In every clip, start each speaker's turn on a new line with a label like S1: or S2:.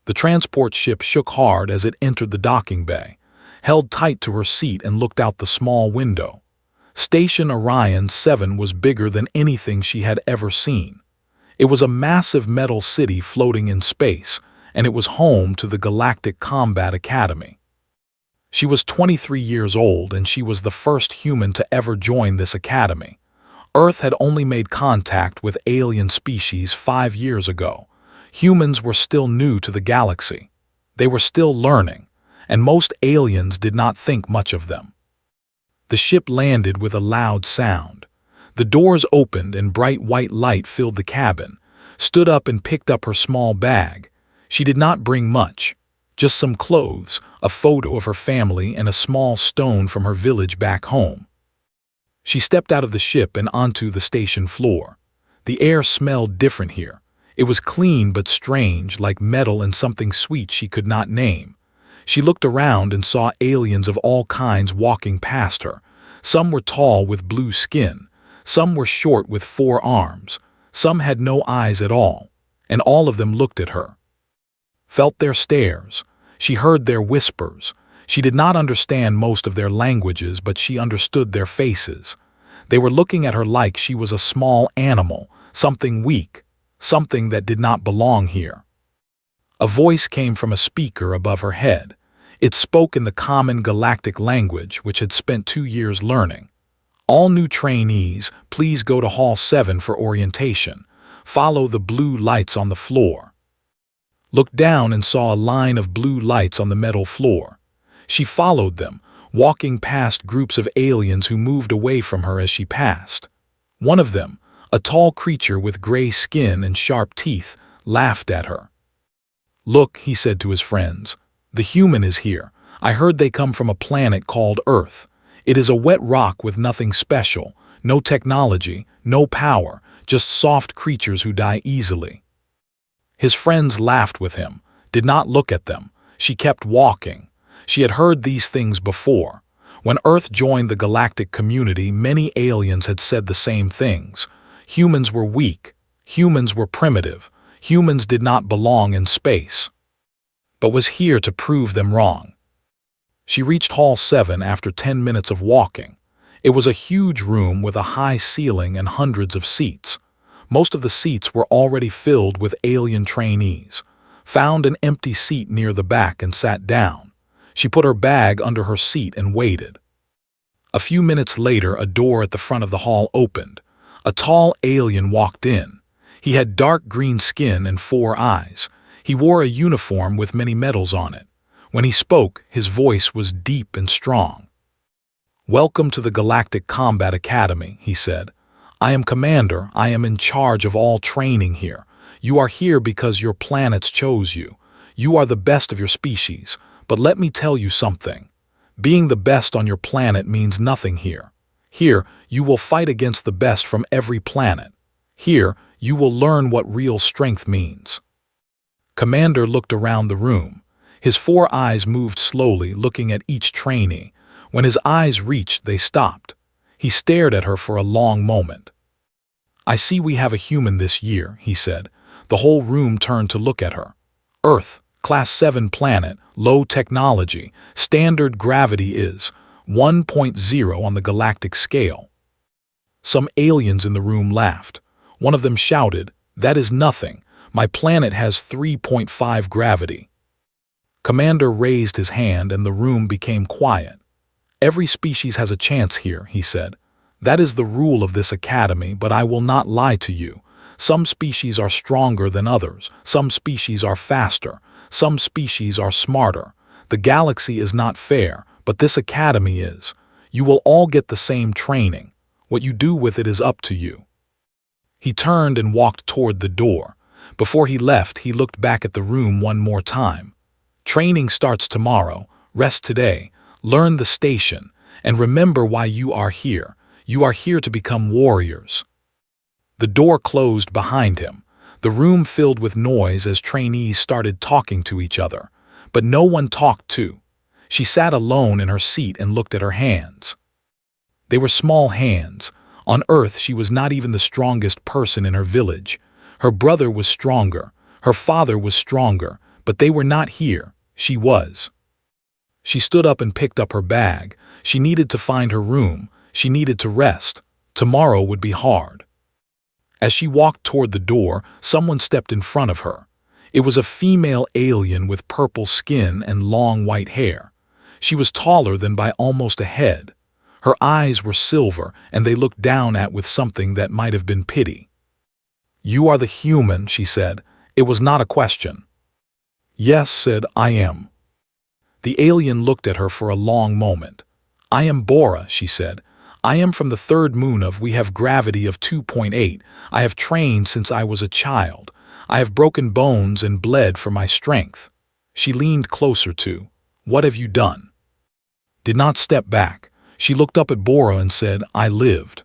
S1: The transport ship shook hard as it entered the docking bay, held tight to her seat and looked out the small window. Station Orion 7 was bigger than anything she had ever seen. It was a massive metal city floating in space, and it was home to the Galactic Combat Academy. She was 23 years old, and she was the first human to ever join this academy. Earth had only made contact with alien species 5 years ago. Humans were still new to the galaxy. They were still learning, and most aliens did not think much of them. The ship landed with a loud sound. The doors opened and bright white light filled the cabin. Stood up and picked up her small bag. She did not bring much, just some clothes, a photo of her family, and a small stone from her village back home. She stepped out of the ship and onto the station floor. The air smelled different here. It was clean but strange, like metal and something sweet she could not name. She looked around and saw aliens of all kinds walking past her. Some were tall with blue skin. Some were short with 4 arms. Some had no eyes at all, and all of them looked at her. Felt their stares. She heard their whispers. She did not understand most of their languages, but she understood their faces. They were looking at her like she was a small animal, something weak, something that did not belong here. A voice came from a speaker above her head. It spoke in the common galactic language, which had spent 2 years learning. All new trainees, please go to Hall 7 for orientation. Follow the blue lights on the floor. Looked down and saw a line of blue lights on the metal floor. She followed them, walking past groups of aliens who moved away from her as she passed. One of them, a tall creature with gray skin and sharp teeth, laughed at her. "Look," he said to his friends, "the human is here. I heard they come from a planet called Earth. It is a wet rock with nothing special, no technology, no power, just soft creatures who die easily." His friends laughed with him, did not look at them. She kept walking. She had heard these things before. When Earth joined the galactic community, many aliens had said the same things. Humans were weak. Humans were primitive. Humans did not belong in space. But was here to prove them wrong. She reached Hall 7 after 10 minutes of walking. It was a huge room with a high ceiling and hundreds of seats. Most of the seats were already filled with alien trainees. Found an empty seat near the back and sat down. She put her bag under her seat and waited. A few minutes later, a door at the front of the hall opened. A tall alien walked in. He had dark green skin and 4 eyes. He wore a uniform with many medals on it. When he spoke, his voice was deep and strong. "Welcome to the Galactic Combat Academy," he said. "I am Commander. I am in charge of all training here. You are here because your planets chose you. You are the best of your species. But let me tell you something. Being the best on your planet means nothing here. Here, you will fight against the best from every planet. Here, you will learn what real strength means." Commander looked around the room. His 4 eyes moved slowly, looking at each trainee. When his eyes reached, they stopped. He stared at her for a long moment. "I see we have a human this year," he said. The whole room turned to look at her. "Earth, Class 7 planet, low technology, standard gravity is 1.0 on the galactic scale." Some aliens in the room laughed. One of them shouted, "That is nothing. My planet has 3.5 gravity." Commander raised his hand and the room became quiet. "Every species has a chance here," he said. "That is the rule of this academy, but I will not lie to you. Some species are stronger than others. Some species are faster. Some species are smarter. The galaxy is not fair, but this academy is. You will all get the same training. What you do with it is up to you." He turned and walked toward the door. Before he left, he looked back at the room one more time. "Training starts tomorrow. Rest today. Learn the station. And remember why you are here. You are here to become warriors." The door closed behind him. The room filled with noise as trainees started talking to each other. But no one talked to. She sat alone in her seat and looked at her hands. They were small hands. On Earth, she was not even the strongest person in her village. Her brother was stronger. Her father was stronger. But they were not here. She was. She stood up and picked up her bag. She needed to find her room. She needed to rest. Tomorrow would be hard. As she walked toward the door, someone stepped in front of her. It was a female alien with purple skin and long white hair. She was taller than by almost a head. Her eyes were silver, and they looked down at with something that might have been pity. "You are the human," she said. It was not a question. "Yes," said I am. The alien looked at her for a long moment. "I am Bora," she said. "I am from the third moon of we have gravity of 2.8. I have trained since I was a child. I have broken bones and bled for my strength." She leaned closer to. "What have you done?" Did not step back. She looked up at Bora and said, "I lived."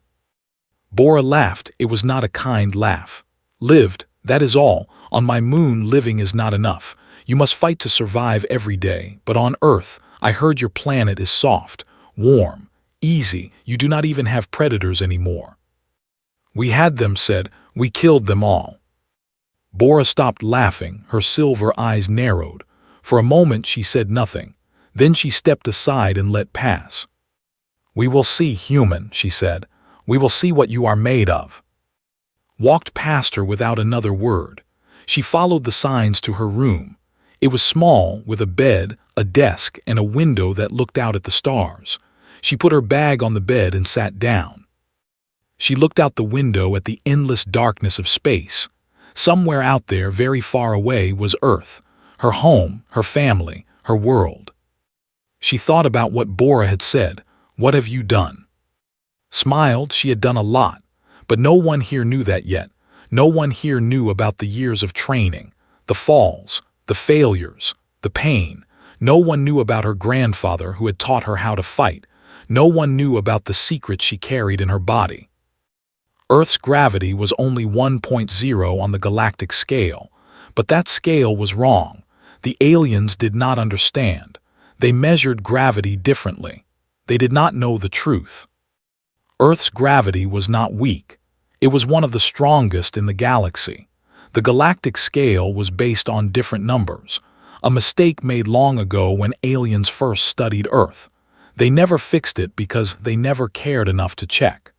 S1: Bora laughed. It was not a kind laugh. "Lived, that is all. On my moon living is not enough. You must fight to survive every day. But on Earth, I heard your planet is soft, warm, easy. You do not even have predators anymore." "We had them," said. "We killed them all." Bora stopped laughing. Her silver eyes narrowed. For a moment she said nothing. Then she stepped aside and let pass. "We will see, human," she said. "We will see what you are made of." Walked past her without another word. She followed the signs to her room. It was small, with a bed, a desk, and a window that looked out at the stars. She put her bag on the bed and sat down. She looked out the window at the endless darkness of space. Somewhere out there, very far away, was Earth, her home, her family, her world. She thought about what Bora had said. "What have you done?" Smiled. She had done a lot. But no one here knew that yet. No one here knew about the years of training, the falls, the failures, the pain. No one knew about her grandfather who had taught her how to fight. No one knew about the secret she carried in her body. Earth's gravity was only 1.0 on the galactic scale. But that scale was wrong. The aliens did not understand. They measured gravity differently. They did not know the truth. Earth's gravity was not weak. It was one of the strongest in the galaxy. The galactic scale was based on different numbers, a mistake made long ago when aliens first studied Earth. They never fixed it because they never cared enough to check.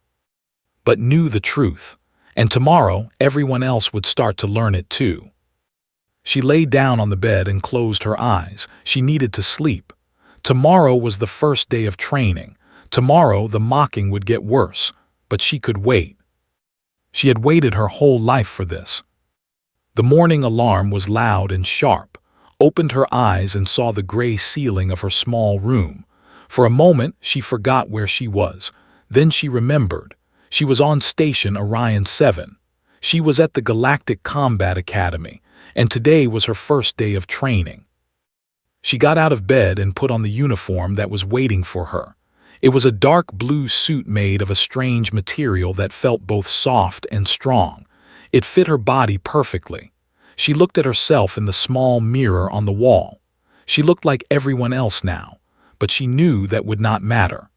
S1: But knew the truth, and tomorrow everyone else would start to learn it too. She lay down on the bed and closed her eyes. She needed to sleep. Tomorrow was the first day of training. Tomorrow the mocking would get worse, but she could wait. She had waited her whole life for this. The morning alarm was loud and sharp. Opened her eyes and saw the gray ceiling of her small room. For a moment she forgot where she was. Then she remembered. She was on Station Orion 7. She was at the Galactic Combat Academy, and today was her first day of training. She got out of bed and put on the uniform that was waiting for her. It was a dark blue suit made of a strange material that felt both soft and strong. It fit her body perfectly. She looked at herself in the small mirror on the wall. She looked like everyone else now, but she knew that would not matter.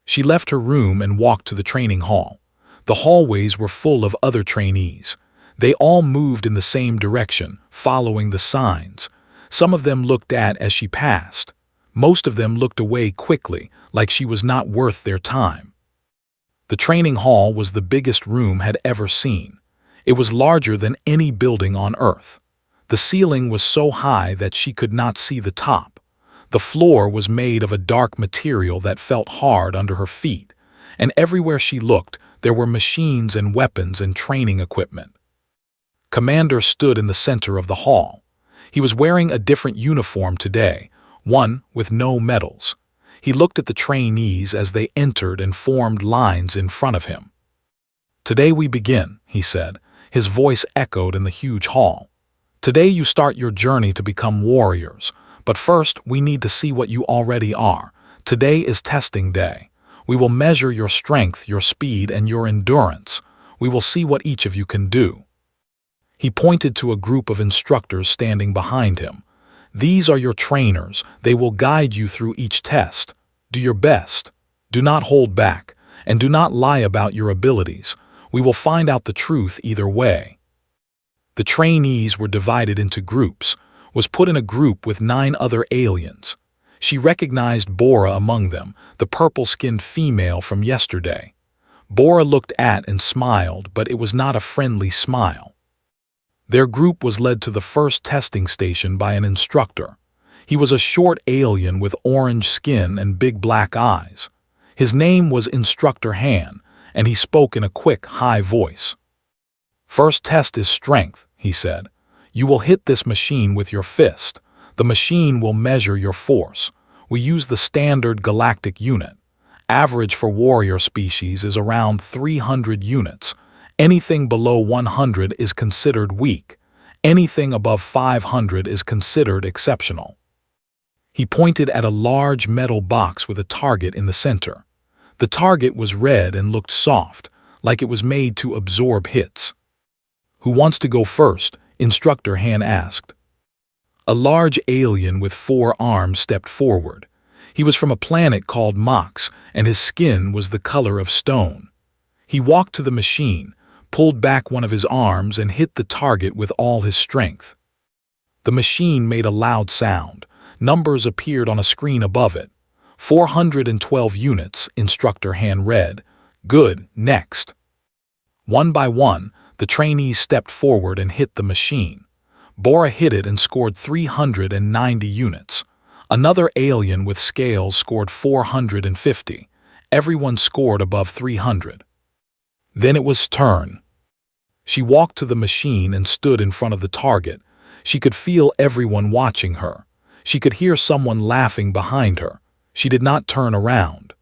S1: She left her room and walked to the training hall. The hallways were full of other trainees. They all moved in the same direction, following the signs. Some of them looked at as she passed. Most of them looked away quickly, like she was not worth their time. The training hall was the biggest room had ever seen. It was larger than any building on Earth. The ceiling was so high that she could not see the top. The floor was made of a dark material that felt hard under her feet, and everywhere she looked, there were machines and weapons and training equipment. Commander stood in the center of the hall. He was wearing a different uniform today, one with no medals. He looked at the trainees as they entered and formed lines in front of him. "Today we begin," he said. His voice echoed in the huge hall. "Today you start your journey to become warriors. But first, we need to see what you already are. Today is testing day. We will measure your strength, your speed, and your endurance. We will see what each of you can do." He pointed to a group of instructors standing behind him. "These are your trainers. They will guide you through each test. Do your best. Do not hold back, and do not lie about your abilities. We will find out the truth either way." The trainees were divided into groups. was put in a group with 9 other aliens. She recognized Bora among them, the purple-skinned female from yesterday. Bora looked at and smiled, but it was not a friendly smile. Their group was led to the first testing station by an instructor. He was a short alien with orange skin and big black eyes. His name was Instructor Han, and he spoke in a quick, high voice. "First test is strength," he said. "You will hit this machine with your fist. The machine will measure your force. We use the standard galactic unit. Average for warrior species is around 300 units. Anything below 100 is considered weak. Anything above 500 is considered exceptional." He pointed at a large metal box with a target in the center. The target was red and looked soft, like it was made to absorb hits. "Who wants to go first?" Instructor Han asked. A large alien with 4 arms stepped forward. He was from a planet called Mox, and his skin was the color of stone. He walked to the machine, pulled back one of his arms, and hit the target with all his strength. The machine made a loud sound. Numbers appeared on a screen above it. 412 units, Instructor Han read. "Good, next." One by one, the trainees stepped forward and hit the machine. Bora hit it and scored 390 units. Another alien with scales scored 450. Everyone scored above 300. Then it was turn. She walked to the machine and stood in front of the target. She could feel everyone watching her. She could hear someone laughing behind her. She did not turn around.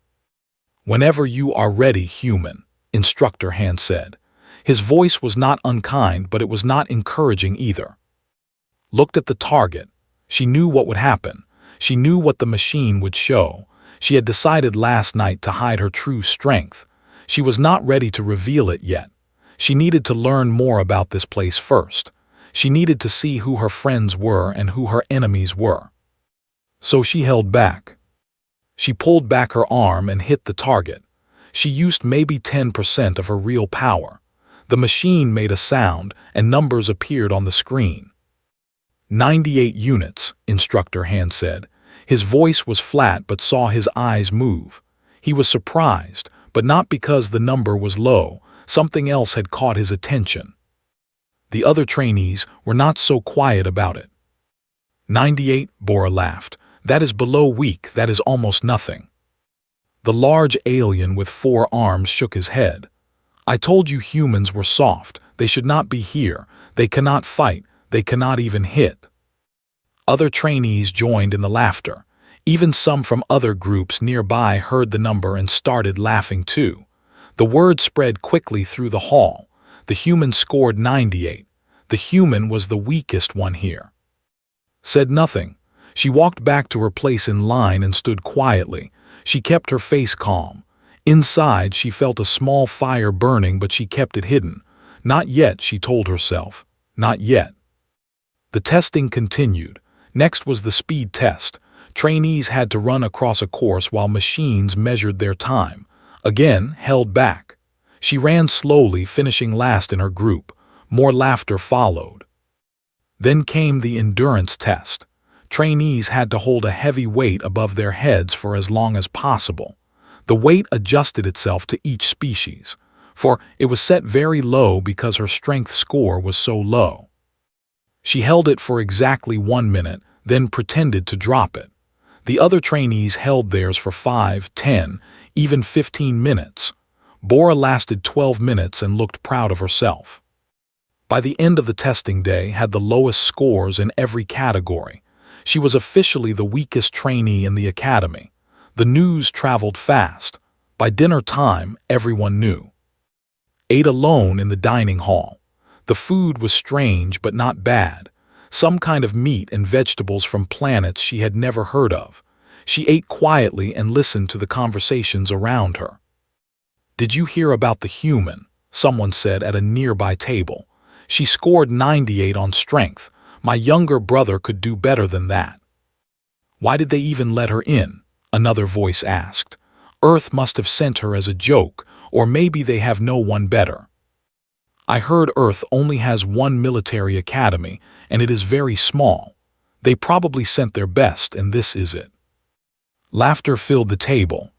S1: "Whenever you are ready, human," Instructor Han said. His voice was not unkind, but it was not encouraging either. Looked at the target. She knew what would happen. She knew what the machine would show. She had decided last night to hide her true strength. She was not ready to reveal it yet. She needed to learn more about this place first. She needed to see who her friends were and who her enemies were. So she held back. She pulled back her arm and hit the target. She used maybe 10% of her real power. The machine made a sound, and numbers appeared on the screen. 98 units, Instructor Han said. His voice was flat but saw his eyes move. He was surprised, but not because the number was low. Something else had caught his attention. The other trainees were not so quiet about it. 98, Bora laughed. That is below weak, that is almost nothing. The large alien with 4 arms shook his head. "I told you humans were soft. They should not be here. They cannot fight. They cannot even hit." Other trainees joined in the laughter. Even some from other groups nearby heard the number and started laughing too. The word spread quickly through the hall. The human scored 98. The human was the weakest one here. Said nothing. She walked back to her place in line and stood quietly. She kept her face calm. Inside, she felt a small fire burning, but she kept it hidden. Not yet, she told herself. Not yet. The testing continued. Next was the speed test. Trainees had to run across a course while machines measured their time. Again, held back. She ran slowly, finishing last in her group. More laughter followed. Then came the endurance test. Trainees had to hold a heavy weight above their heads for as long as possible. The weight adjusted itself to each species, for it was set very low because her strength score was so low. She held it for exactly 1 minute, then pretended to drop it. The other trainees held theirs for 5, 10, even 15 minutes. Bora lasted 12 minutes and looked proud of herself. By the end of the testing day, had the lowest scores in every category. She was officially the weakest trainee in the academy. The news traveled fast. By dinner time, everyone knew. Ate alone in the dining hall. The food was strange but not bad. Some kind of meat and vegetables from planets she had never heard of. She ate quietly and listened to the conversations around her. "Did you hear about the human?" someone said at a nearby table. "She scored 98 on strength. My younger brother could do better than that." "Why did they even let her in?" another voice asked. "Earth must have sent her as a joke, or maybe they have no one better." "I heard Earth only has one military academy, and it is very small. They probably sent their best, and this is it." Laughter filled the table.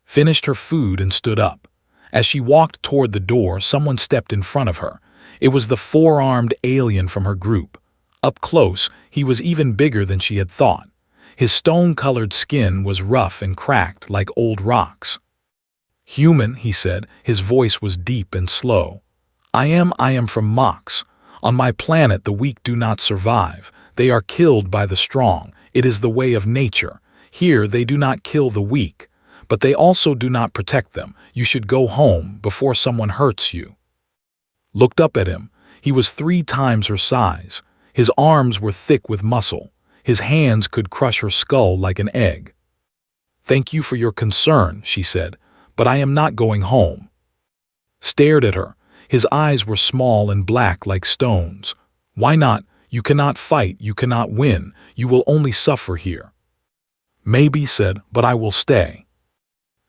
S1: Finished her food and stood up. As she walked toward the door, someone stepped in front of her. It was the four-armed alien from her group. Up close, he was even bigger than she had thought. His stone-colored skin was rough and cracked like old rocks. "Human," he said, his voice was deep and slow. I am from Mox. On my planet the weak do not survive. They are killed by the strong. It is the way of nature. Here they do not kill the weak, but they also do not protect them. You should go home before someone hurts you." Looked up at him. He was 3 times her size. His arms were thick with muscle. His hands could crush her skull like an egg. "Thank you for your concern," she said, "but I am not going home." Stared at her. His eyes were small and black like stones. "Why not? You cannot fight, you cannot win. You will only suffer here." "Maybe," said, "but I will stay."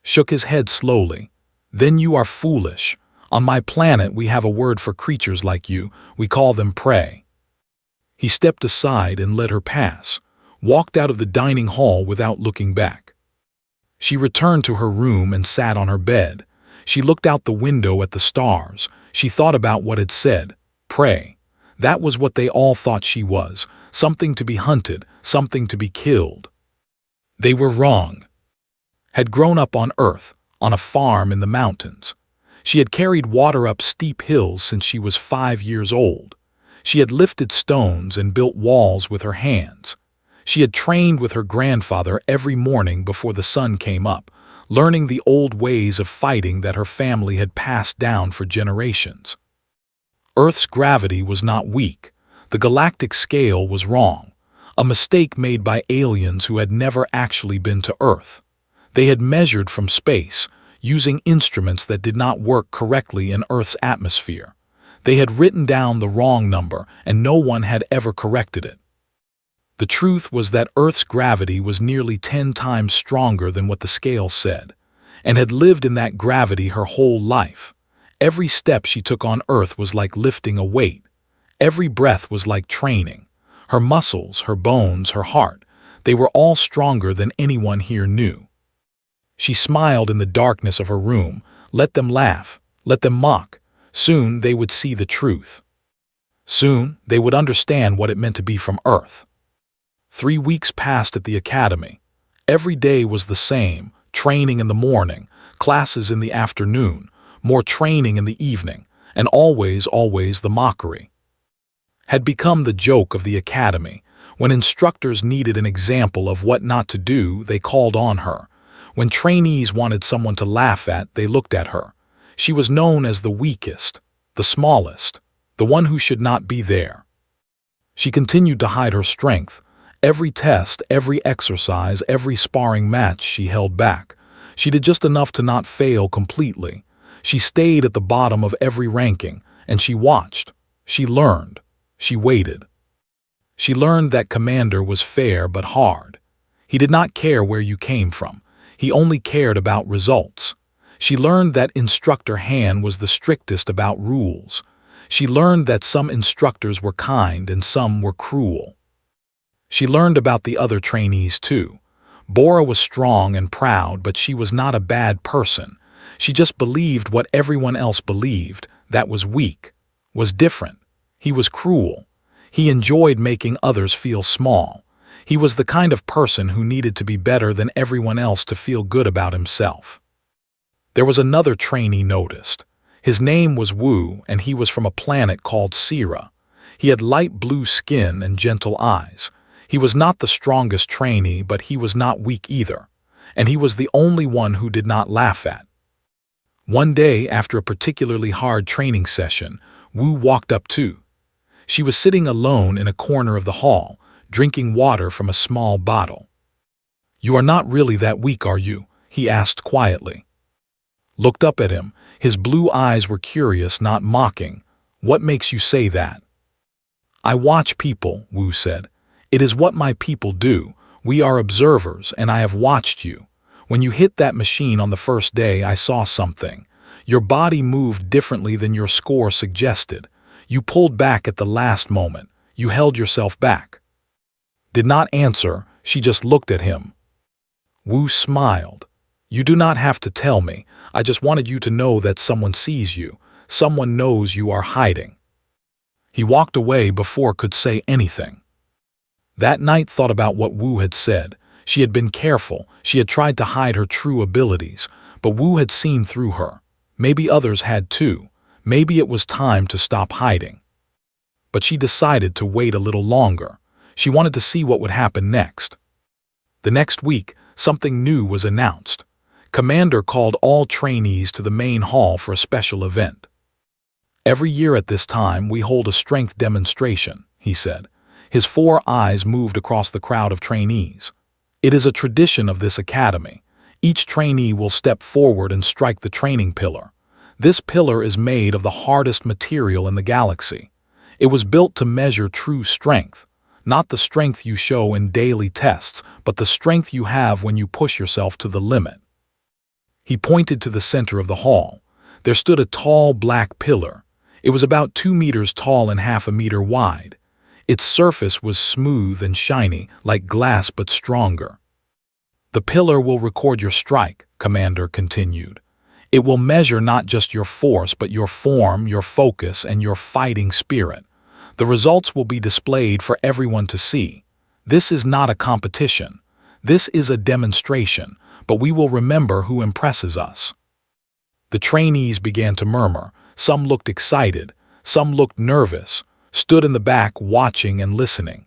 S1: Shook his head slowly. "Then you are foolish. On my planet we have a word for creatures like you. We call them prey." He stepped aside and let her pass, walked out of the dining hall without looking back. She returned to her room and sat on her bed. She looked out the window at the stars. She thought about what it said, prey. That was what they all thought she was, something to be hunted, something to be killed. They were wrong. Had grown up on Earth, on a farm in the mountains. She had carried water up steep hills since she was 5 years old. She had lifted stones and built walls with her hands. She had trained with her grandfather every morning before the sun came up, learning the old ways of fighting that her family had passed down for generations. Earth's gravity was not weak. The galactic scale was wrong, a mistake made by aliens who had never actually been to Earth. They had measured from space, using instruments that did not work correctly in Earth's atmosphere. They had written down the wrong number, and no one had ever corrected it. The truth was that Earth's gravity was nearly 10 times stronger than what the scale said, and had lived in that gravity her whole life. Every step she took on Earth was like lifting a weight. Every breath was like training. Her muscles, her bones, her heart, they were all stronger than anyone here knew. She smiled in the darkness of her room. Let them laugh, let them mock. Soon they would see the truth. Soon they would understand what it meant to be from Earth. 3 weeks passed at the academy. Every day was the same, training in the morning, classes in the afternoon, more training in the evening, and always the mockery. Had become the joke of the academy. When instructors needed an example of what not to do, they called on her. When trainees wanted someone to laugh at, they looked at her. She was known as the weakest, the smallest, the one who should not be there. She continued to hide her strength. Every test, every exercise, every sparring match she held back. She did just enough to not fail completely. She stayed at the bottom of every ranking, and she watched. She learned. She waited. She learned that Commander was fair but hard. He did not care where you came from. He only cared about results. She learned that Instructor Han was the strictest about rules. She learned that some instructors were kind and some were cruel. She learned about the other trainees too. Bora was strong and proud, but she was not a bad person. She just believed what everyone else believed. That was weak, was different. He was cruel. He enjoyed making others feel small. He was the kind of person who needed to be better than everyone else to feel good about himself. There was another trainee noticed. His name was Wu, and he was from a planet called Sira. He had light blue skin and gentle eyes. He was not the strongest trainee, but he was not weak either. And he was the only one who did not laugh at. One day, after a particularly hard training session, Wu walked up too. She was sitting alone in a corner of the hall, drinking water from a small bottle. "You are not really that weak, are you?" he asked quietly. Looked up at him. His blue eyes were curious, not mocking. "What makes you say that?" "I watch people," Wu said. "It is what my people do. We are observers, and I have watched you. When you hit that machine on the first day, I saw something. Your body moved differently than your score suggested. You pulled back at the last moment. You held yourself back." did not answer, she just looked at him. Wu smiled. You do not have to tell me. I just wanted you to know that someone sees you. Someone knows you are hiding. He walked away before could say anything. That night thought about what Wu had said. She had been careful. She had tried to hide her true abilities, but Wu had seen through her. Maybe others had too. Maybe it was time to stop hiding. But she decided to wait a little longer. She wanted to see what would happen next. The next week, something new was announced. Commander called all trainees to the main hall for a special event. Every year at this time, we hold a strength demonstration, he said. His 4 eyes moved across the crowd of trainees. It is a tradition of this academy. Each trainee will step forward and strike the training pillar. This pillar is made of the hardest material in the galaxy. It was built to measure true strength, not the strength you show in daily tests, but the strength you have when you push yourself to the limit. He pointed to the center of the hall. There stood a tall black pillar. It was about 2 meters tall and half a meter wide. Its surface was smooth and shiny, like glass but stronger. The pillar will record your strike, Commander continued. It will measure not just your force, but your form, your focus, and your fighting spirit. The results will be displayed for everyone to see. This is not a competition. This is a demonstration, but we will remember who impresses us. The trainees began to murmur. Some looked excited, some looked nervous, stood in the back watching and listening.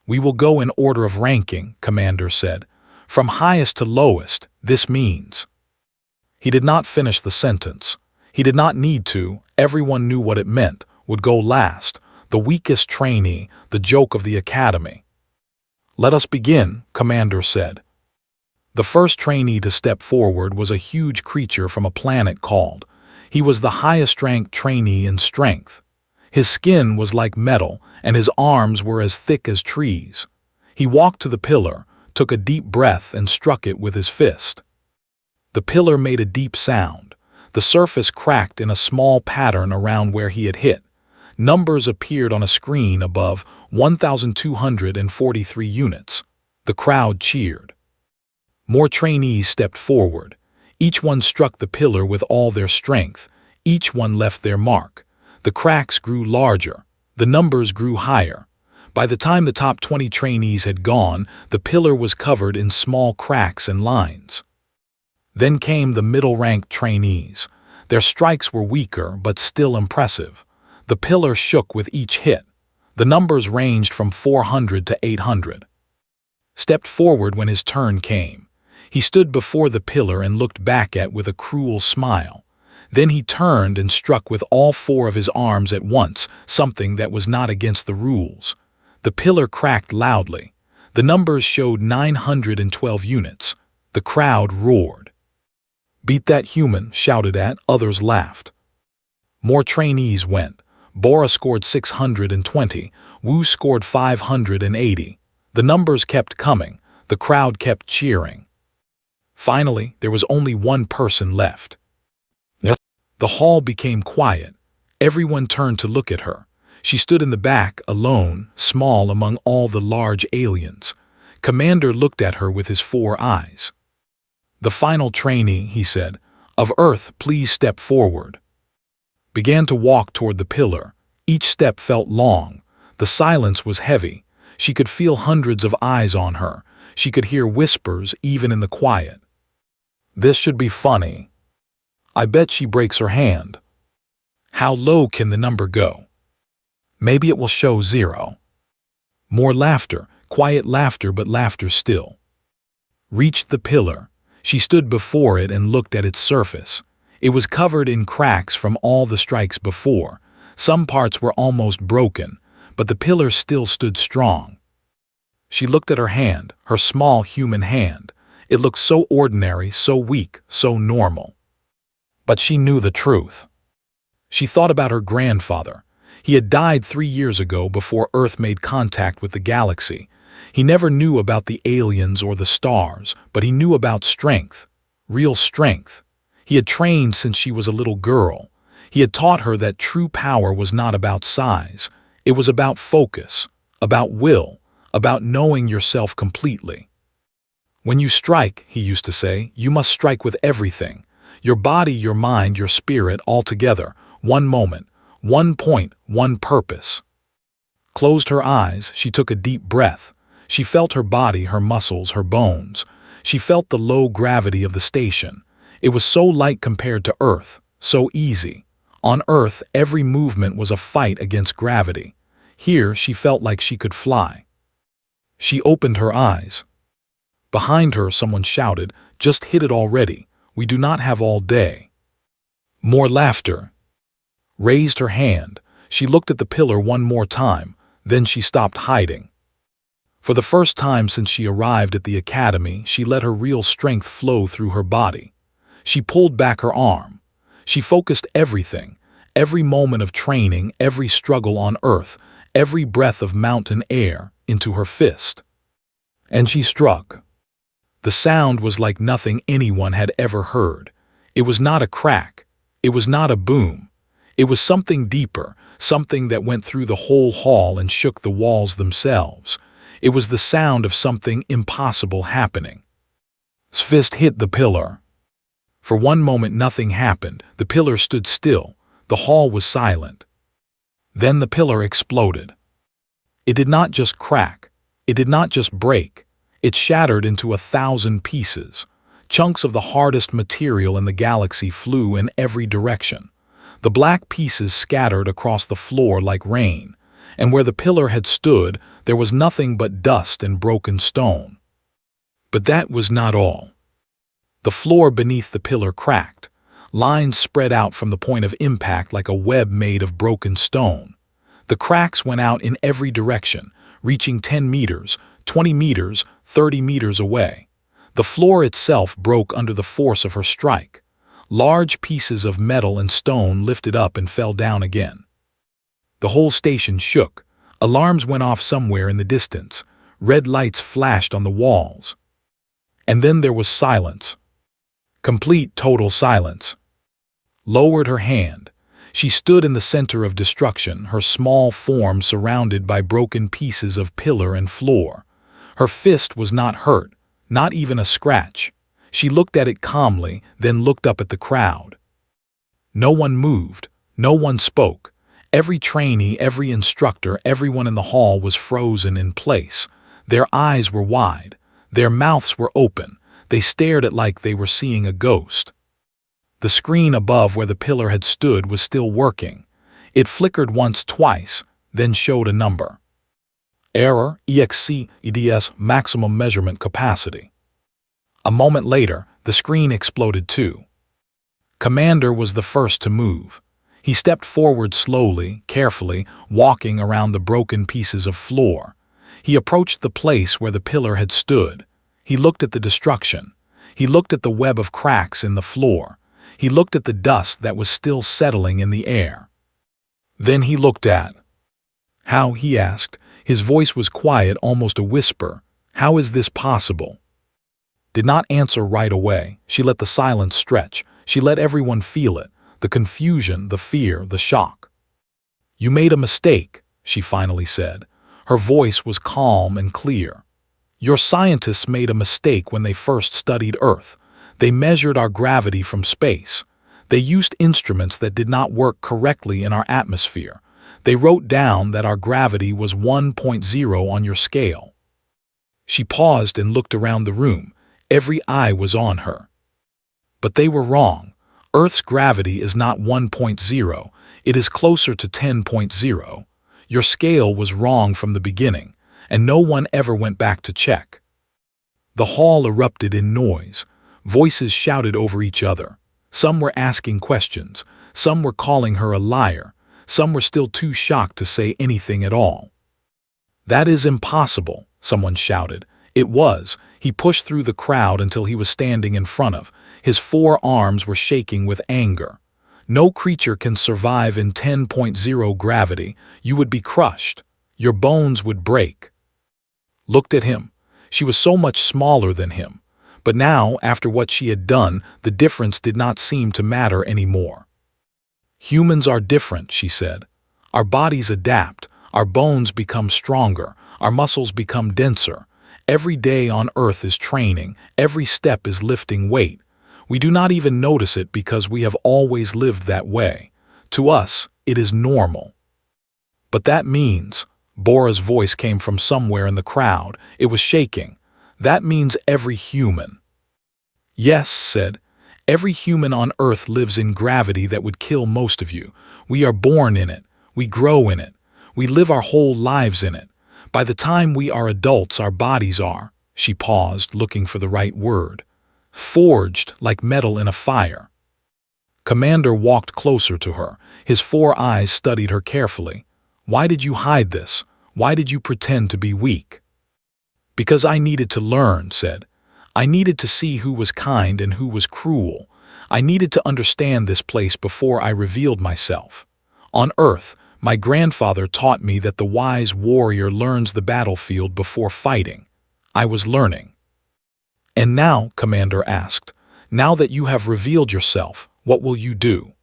S1: We will go in order of ranking, Commander said. From highest to lowest, this means. He did not finish the sentence. He did not need to. Everyone knew what it meant. Would go last. The weakest trainee, the joke of the academy. Let us begin, Commander said. The first trainee to step forward was a huge creature from a planet called. He was the highest-ranked trainee in strength. His skin was like metal, and his arms were as thick as trees. He walked to the pillar, took a deep breath, and struck it with his fist. The pillar made a deep sound. The surface cracked in a small pattern around where he had hit. Numbers appeared on a screen above, 1,243 units. The crowd cheered. More trainees stepped forward. Each one struck the pillar with all their strength. Each one left their mark. The cracks grew larger. The numbers grew higher. By the time the top 20 trainees had gone, the pillar was covered in small cracks and lines. Then came the middle-ranked trainees. Their strikes were weaker, but still impressive. The pillar shook with each hit. The numbers ranged from 400 to 800. Stepped forward when his turn came. He stood before the pillar and looked back at with a cruel smile. Then he turned and struck with all 4 of his arms at once, something that was not against the rules. The pillar cracked loudly. The numbers showed 912 units. The crowd roared. Beat that human, shouted at, others laughed. More trainees went. Bora scored 620, Wu scored 580. The numbers kept coming. The crowd kept cheering. Finally, there was only one person left. The hall became quiet. Everyone turned to look at her. She stood in the back, alone, small among all the large aliens. Commander looked at her with his 4 eyes. The final trainee, he said, of Earth, please step forward. Began to walk toward the pillar. Each step felt long. The silence was heavy. She could feel hundreds of eyes on her. She could hear whispers even in the quiet. This should be funny. I bet she breaks her hand. How low can the number go? Maybe it will show 0. More laughter, quiet laughter, but laughter still. Reached the pillar. She stood before it and looked at its surface. It was covered in cracks from all the strikes before. Some parts were almost broken, but the pillar still stood strong. She looked at her hand, her small human hand. It looked so ordinary, so weak, so normal. But she knew the truth. She thought about her grandfather. He had died 3 years ago before Earth made contact with the galaxy. He never knew about the aliens or the stars, but he knew about strength, real strength. He had trained since she was a little girl. He had taught her that true power was not about size. It was about focus, about will, about knowing yourself completely. When you strike, he used to say, you must strike with everything. Your body, your mind, your spirit, all together. One moment, one point, one purpose. Closed her eyes, she took a deep breath. She felt her body, her muscles, her bones. She felt the low gravity of the station. It was so light compared to Earth, so easy. On Earth, every movement was a fight against gravity. Here, she felt like she could fly. She opened her eyes. Behind her, someone shouted, "Just hit it already. We do not have all day." More laughter. Raised her hand. She looked at the pillar one more time, then she stopped hiding. For the first time since she arrived at the academy, she let her real strength flow through her body. She pulled back her arm. She focused everything, every moment of training, every struggle on Earth, every breath of mountain air, into her fist. And she struck. The sound was like nothing anyone had ever heard. It was not a crack. It was not a boom. It was something deeper, something that went through the whole hall and shook the walls themselves. It was the sound of something impossible happening. His fist hit the pillar. For one moment nothing happened. The pillar stood still. The hall was silent. Then the pillar exploded. It did not just crack. It did not just break. It shattered into 1,000 pieces. Chunks of the hardest material in the galaxy flew in every direction. The black pieces scattered across the floor like rain, and where the pillar had stood, there was nothing but dust and broken stone. But that was not all. The floor beneath the pillar cracked. Lines spread out from the point of impact like a web made of broken stone. The cracks went out in every direction, reaching 10 meters, 20 meters, 30 meters away. The floor itself broke under the force of her strike. Large pieces of metal and stone lifted up and fell down again. The whole station shook. Alarms went off somewhere in the distance. Red lights flashed on the walls. And then there was silence. Complete, total silence. Lowered her hand. She stood in the center of destruction, her small form surrounded by broken pieces of pillar and floor. Her fist was not hurt, not even a scratch. She looked at it calmly, then looked up at the crowd. No one moved. No one spoke. Every trainee, every instructor, everyone in the hall was frozen in place. Their eyes were wide. Their mouths were open. They stared at like they were seeing a ghost. The screen above where the pillar had stood was still working. It flickered once, twice, then showed a number. Error, EXC-EDS maximum measurement capacity. A moment later, the screen exploded too. Commander was the first to move. He stepped forward slowly, carefully, walking around the broken pieces of floor. He approached the place where the pillar had stood. He looked at the destruction. He looked at the web of cracks in the floor. He looked at the dust that was still settling in the air. Then he looked at... How, he asked. His voice was quiet, almost a whisper. How is this possible? Did not answer right away. She let the silence stretch. She let everyone feel it. The confusion, the fear, the shock. You made a mistake, she finally said. Her voice was calm and clear. Your scientists made a mistake when they first studied Earth. They measured our gravity from space. They used instruments that did not work correctly in our atmosphere. They wrote down that our gravity was 1.0 on your scale. She paused and looked around the room. Every eye was on her. But they were wrong. Earth's gravity is not 1.0. It is closer to 10.0. Your scale was wrong from the beginning, and no one ever went back to check. The hall erupted in noise. Voices shouted over each other. Some were asking questions. Some were calling her a liar. Some were still too shocked to say anything at all. That is impossible, someone shouted. It was. He pushed through the crowd until he was standing in front of. His 4 arms were shaking with anger. No creature can survive in 10.0 gravity. You would be crushed. Your bones would break. Looked at him. She was so much smaller than him. But now, after what she had done, the difference did not seem to matter anymore. Humans are different, she said. Our bodies adapt. Our bones become stronger, our muscles become denser. Every day on Earth is training, every step is lifting weight. We do not even notice it because we have always lived that way. To us, it is normal. But that means, Bora's voice came from somewhere in the crowd. It was shaking. That means every human. Yes, said. Every human on Earth lives in gravity that would kill most of you. We are born in it. We grow in it. We live our whole lives in it. By the time we are adults, our bodies are, she paused, looking for the right word, forged like metal in a fire. Commander walked closer to her. His 4 eyes studied her carefully. Why did you hide this? Why did you pretend to be weak? Because I needed to learn, said. I needed to see who was kind and who was cruel. I needed to understand this place before I revealed myself. On Earth, my grandfather taught me that the wise warrior learns the battlefield before fighting. I was learning. And now, Commander asked, now that you have revealed yourself, what will you do?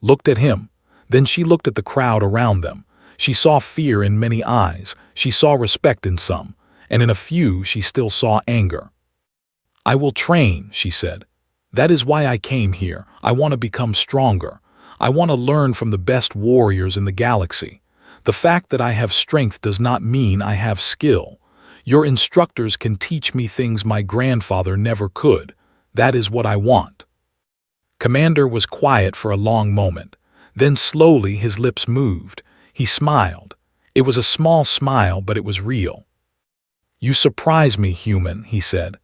S1: Looked at him. Then she looked at the crowd around them. She saw fear in many eyes. She saw respect in some. And in a few, she still saw anger. I will train, she said. That is why I came here. I want to become stronger. I want to learn from the best warriors in the galaxy. The fact that I have strength does not mean I have skill. Your instructors can teach me things my grandfather never could. That is what I want. Commander was quiet for a long moment. Then slowly his lips moved. He smiled. It was a small smile, but it was real. You surprise me, human, he said.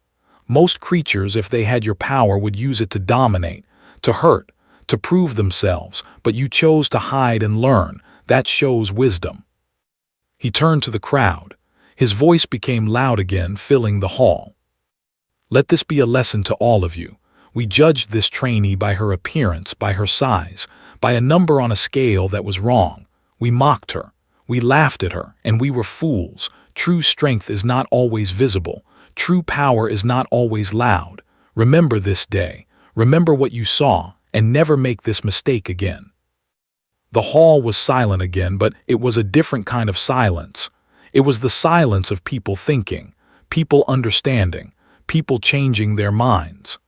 S1: Most creatures, if they had your power, would use it to dominate, to hurt, to prove themselves, but you chose to hide and learn. That shows wisdom. He turned to the crowd. His voice became loud again, filling the hall. Let this be a lesson to all of you. We judged this trainee by her appearance, by her size, by a number on a scale that was wrong. We mocked her. We laughed at her, and we were fools. True strength is not always visible. True power is not always loud. Remember this day. Remember what you saw, and never make this mistake again. The hall was silent again, but it was a different kind of silence. It was the silence of people thinking, people understanding, people changing their minds.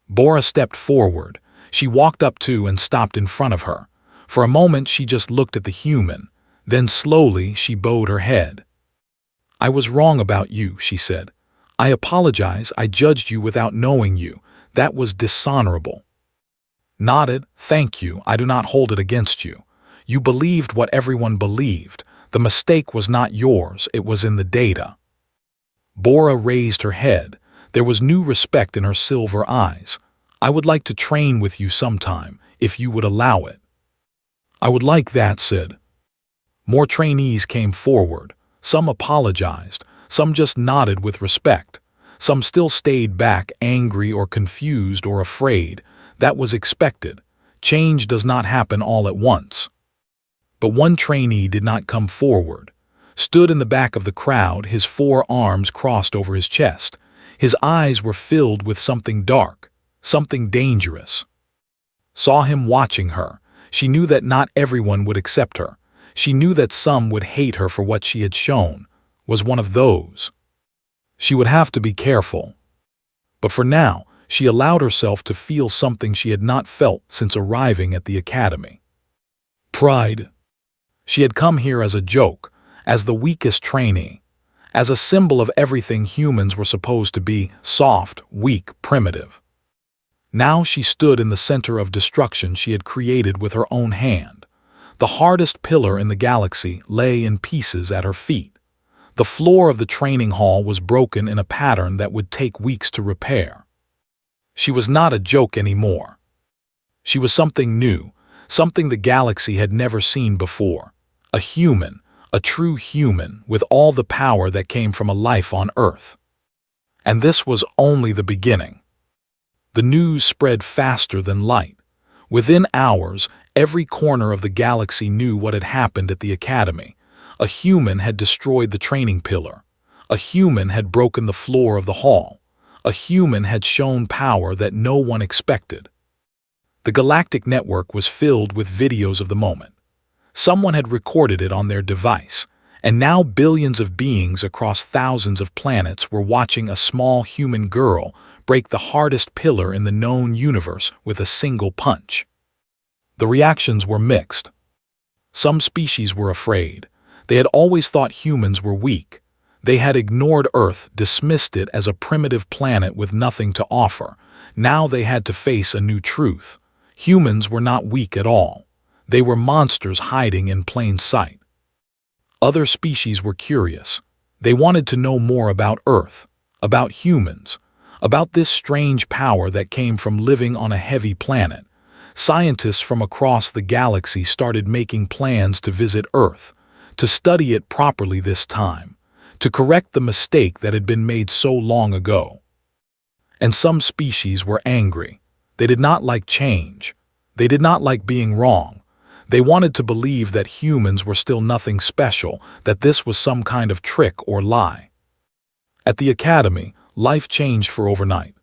S1: Bora stepped forward. She walked up to and stopped in front of her. For a moment she just looked at the human. Then slowly she bowed her head. I was wrong about you, she said. I apologize. I judged you without knowing you. That was dishonorable. Nodded. Thank you. I do not hold it against you. You believed what everyone believed. The mistake was not yours. It was in the data. Bora raised her head. There was new respect in her silver eyes. I would like to train with you sometime, if you would allow it. I would like that, said. More trainees came forward. Some apologized. Some just nodded with respect. Some still stayed back, angry or confused or afraid. That was expected. Change does not happen all at once. But one trainee did not come forward. Stood in the back of the crowd, his 4 arms crossed over his chest. His eyes were filled with something dark, something dangerous. Saw him watching her. She knew that not everyone would accept her. She knew that some would hate her for what she had shown. Was one of those. She would have to be careful. But for now, she allowed herself to feel something she had not felt since arriving at the academy. Pride. She had come here as a joke, as the weakest trainee, as a symbol of everything humans were supposed to be: soft, weak, primitive. Now she stood in the center of destruction she had created with her own hand. The hardest pillar in the galaxy lay in pieces at her feet. The floor of the training hall was broken in a pattern that would take weeks to repair. She was not a joke anymore. She was something new, something the galaxy had never seen before. A human, a true human, with all the power that came from a life on Earth. And this was only the beginning. The news spread faster than light. Within hours, every corner of the galaxy knew what had happened at the academy. A human had destroyed the training pillar. A human had broken the floor of the hall. A human had shown power that no one expected. The galactic network was filled with videos of the moment. Someone had recorded it on their device, and now billions of beings across thousands of planets were watching a small human girl break the hardest pillar in the known universe with a single punch. The reactions were mixed. Some species were afraid. They had always thought humans were weak. They had ignored Earth, dismissed it as a primitive planet with nothing to offer. Now they had to face a new truth. Humans were not weak at all. They were monsters hiding in plain sight. Other species were curious. They wanted to know more about Earth, about humans, about this strange power that came from living on a heavy planet. Scientists from across the galaxy started making plans to visit Earth, to study it properly this time, to correct the mistake that had been made so long ago. And some species were angry. They did not like change. They did not like being wrong. They wanted to believe that humans were still nothing special, that this was some kind of trick or lie. At the academy, life changed for overnight.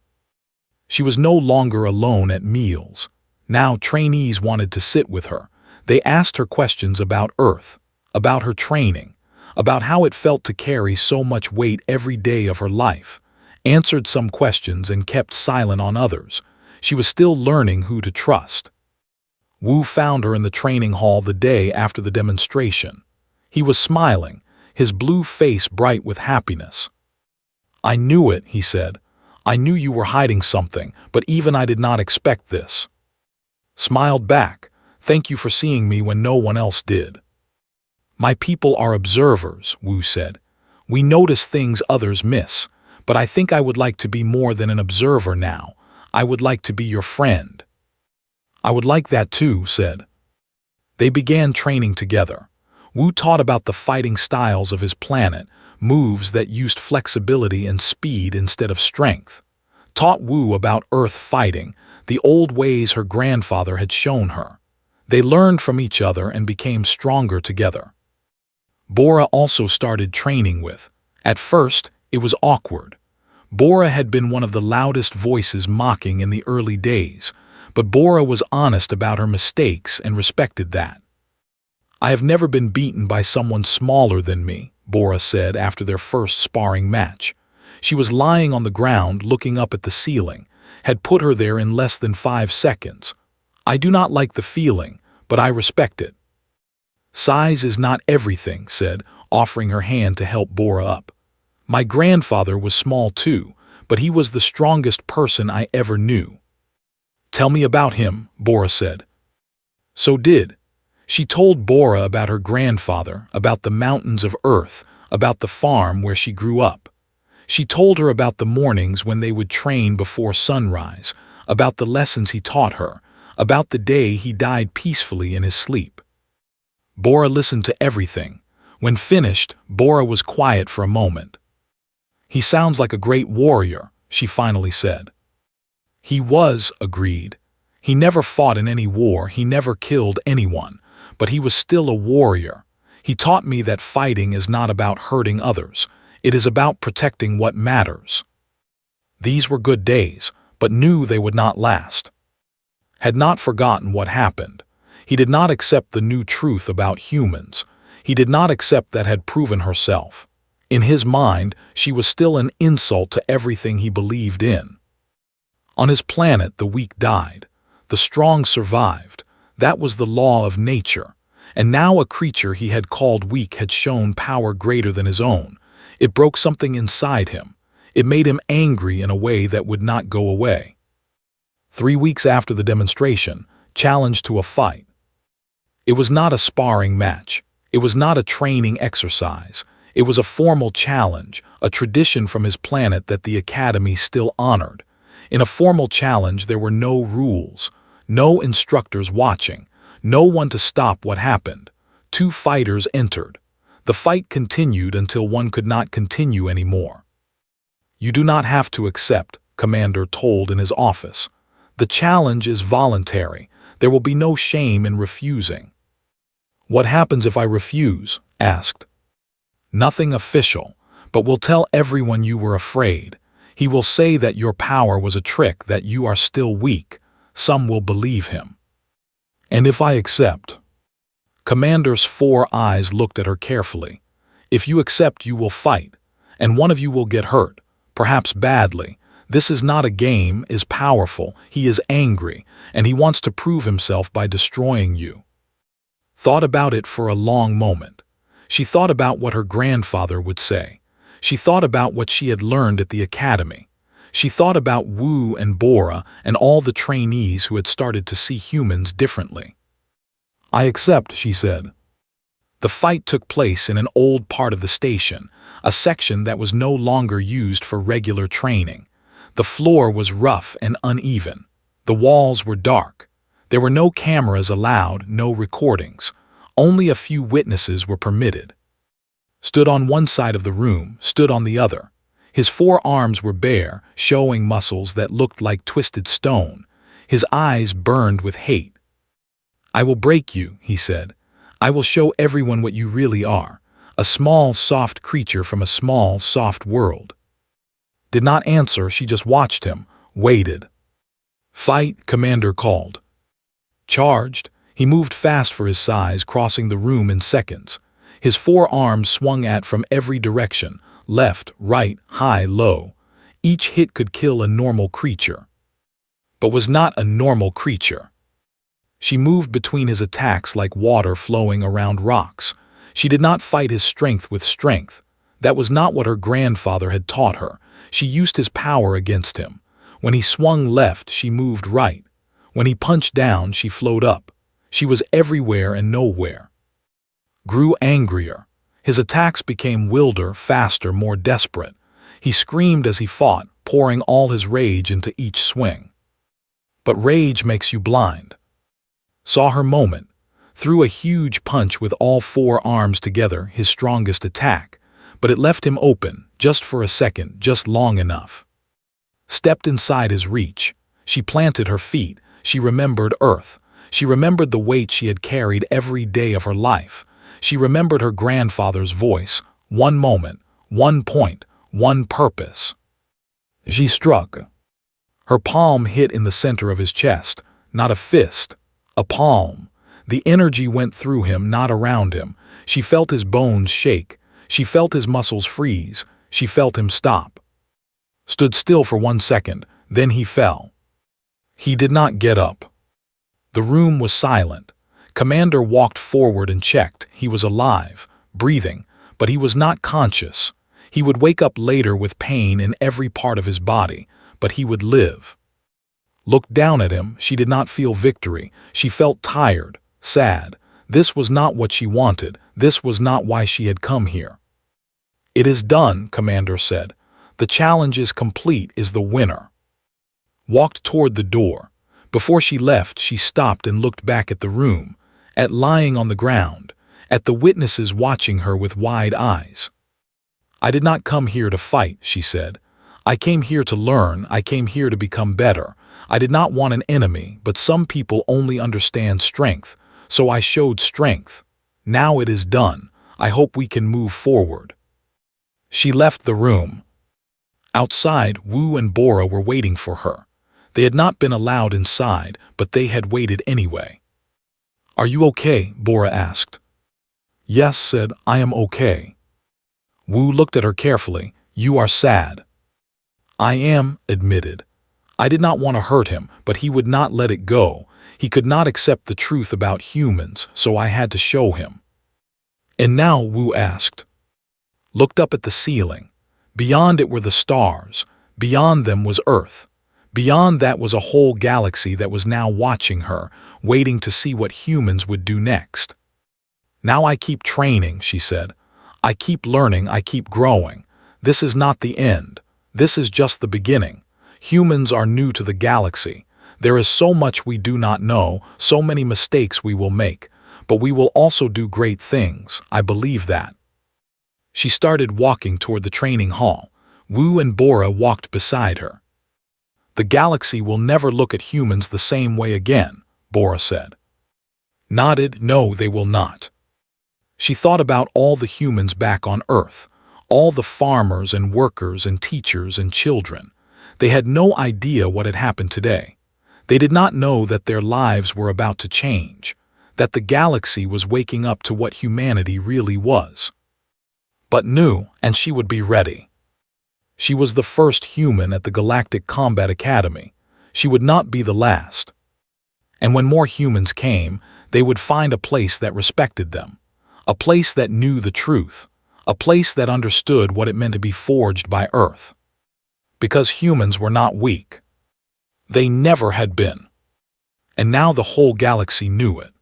S1: She was no longer alone at meals. Now trainees wanted to sit with her. They asked her questions about Earth, about her training, about how it felt to carry so much weight every day of her life, answered some questions and kept silent on others. She was still learning who to trust. Wu found her in the training hall the day after the demonstration. He was smiling, his blue face bright with happiness. "I knew it," he said. "I knew you were hiding something, but even I did not expect this." Smiled back, "Thank you for seeing me when no one else did." "My people are observers," Wu said. "We notice things others miss, but I think I would like to be more than an observer now. I would like to be your friend." "I would like that too," said. They began training together. Wu taught about the fighting styles of his planet, moves that used flexibility and speed instead of strength. Taught Wu about Earth fighting, the old ways her grandfather had shown her. They learned from each other and became stronger together. Bora also started training with. At first, it was awkward. Bora had been one of the loudest voices mocking in the early days, but Bora was honest about her mistakes and respected that. "I have never been beaten by someone smaller than me," Bora said after their first sparring match. She was lying on the ground looking up at the ceiling, had put her there in less than 5 seconds. "I do not like the feeling, but I respect it." "Size is not everything," said, offering her hand to help Bora up. "My grandfather was small too, but he was the strongest person I ever knew." "Tell me about him," Bora said. So did. She told Bora about her grandfather, about the mountains of Earth, about the farm where she grew up. She told her about the mornings when they would train before sunrise, about the lessons he taught her, about the day he died peacefully in his sleep. Bora listened to everything. When finished, Bora was quiet for a moment. "He sounds like a great warrior," she finally said. "He was," agreed. "He never fought in any war, he never killed anyone, but he was still a warrior. He taught me that fighting is not about hurting others, it is about protecting what matters." These were good days, but knew they would not last. Had not forgotten what happened. He did not accept the new truth about humans. He did not accept that had proven herself. In his mind, she was still an insult to everything he believed in. On his planet, the weak died. The strong survived. That was the law of nature. And now a creature he had called weak had shown power greater than his own. It broke something inside him. It made him angry in a way that would not go away. 3 weeks after the demonstration, challenged to a fight. It was not a sparring match. It was not a training exercise. It was a formal challenge, a tradition from his planet that the Academy still honored. In a formal challenge, there were no rules, no instructors watching, no one to stop what happened. 2 fighters entered. The fight continued until one could not continue anymore. "You do not have to accept," Commander told in his office. "The challenge is voluntary. There will be no shame in refusing." "What happens if I refuse?" asked. "Nothing official, but we'll tell everyone you were afraid. He will say that your power was a trick, that you are still weak. Some will believe him." "And if I accept?" Commander's 4 eyes looked at her carefully. If you accept, you will fight, and one of you will get hurt, perhaps badly. This is not a game, is powerful, he is angry, and he wants to prove himself by destroying you. Thought about it for a long moment. She thought about what her grandfather would say. She thought about what she had learned at the academy. She thought about Wu and Bora and all the trainees who had started to see humans differently. I accept, she said. The fight took place in an old part of the station, a section that was no longer used for regular training. The floor was rough and uneven. The walls were dark. There were no cameras allowed, no recordings. Only a few witnesses were permitted. Stood on one side of the room, stood on the other. His 4 arms were bare, showing muscles that looked like twisted stone. His eyes burned with hate. I will break you, he said. I will show everyone what you really are. A small, soft creature from a small, soft world. Did not answer, she just watched him, waited. Fight, Commander called. Charged. He moved fast for his size, crossing the room in seconds. His 4 arms swung at from every direction, left, right, high, low. Each hit could kill a normal creature. But was not a normal creature. She moved between his attacks like water flowing around rocks. She did not fight his strength with strength. That was not what her grandfather had taught her. She used his power against him. When he swung left, she moved right. When he punched down, she flowed up. She was everywhere and nowhere. Grew angrier. His attacks became wilder, faster, more desperate. He screamed as he fought, pouring all his rage into each swing. But rage makes you blind. Saw her moment. Threw a huge punch with all 4 arms together, his strongest attack. But it left him open, just for a second, just long enough. Stepped inside his reach. She planted her feet. She remembered Earth. She remembered the weight she had carried every day of her life. She remembered her grandfather's voice. One moment, one point, one purpose. She struck. Her palm hit in the center of his chest, not a fist, a palm. The energy went through him, not around him. She felt his bones shake. She felt his muscles freeze. She felt him stop. Stood still for 1 second, then he fell. He did not get up. The room was silent. Commander walked forward and checked. He was alive, breathing, but he was not conscious. He would wake up later with pain in every part of his body, but he would live. Looked down at him. She did not feel victory. She felt tired, sad. This was not what she wanted. This was not why she had come here. It is done, Commander said. The challenge is complete, is the winner. Walked toward the door. Before she left, she stopped and looked back at the room, at lying on the ground, at the witnesses watching her with wide eyes. I did not come here to fight, she said. I came here to learn. I came here to become better. I did not want an enemy, but some people only understand strength, so I showed strength. Now it is done. I hope we can move forward. She left the room. Outside, Wu and Bora were waiting for her. They had not been allowed inside, but they had waited anyway. Are you okay? Bora asked. Yes, said, I am okay. Wu looked at her carefully. You are sad. I am, admitted. I did not want to hurt him, but he would not let it go. He could not accept the truth about humans, so I had to show him. And now, Wu asked. Looked up at the ceiling. Beyond it were the stars. Beyond them was Earth. Beyond that was a whole galaxy that was now watching her, waiting to see what humans would do next. Now I keep training, she said. I keep learning, I keep growing. This is not the end. This is just the beginning. Humans are new to the galaxy. There is so much we do not know, so many mistakes we will make, but we will also do great things. I believe that. She started walking toward the training hall. Wu and Bora walked beside her. The galaxy will never look at humans the same way again, Bora said. Nodded, no, they will not. She thought about all the humans back on Earth, all the farmers and workers and teachers and children. They had no idea what had happened today. They did not know that their lives were about to change. that the galaxy was waking up to what humanity really was. But knew, and she would be ready. She was the first human at the Galactic Combat Academy. She would not be the last. And when more humans came, they would find a place that respected them, a place that knew the truth, a place that understood what it meant to be forged by Earth. Because humans were not weak. They never had been. And now the whole galaxy knew it.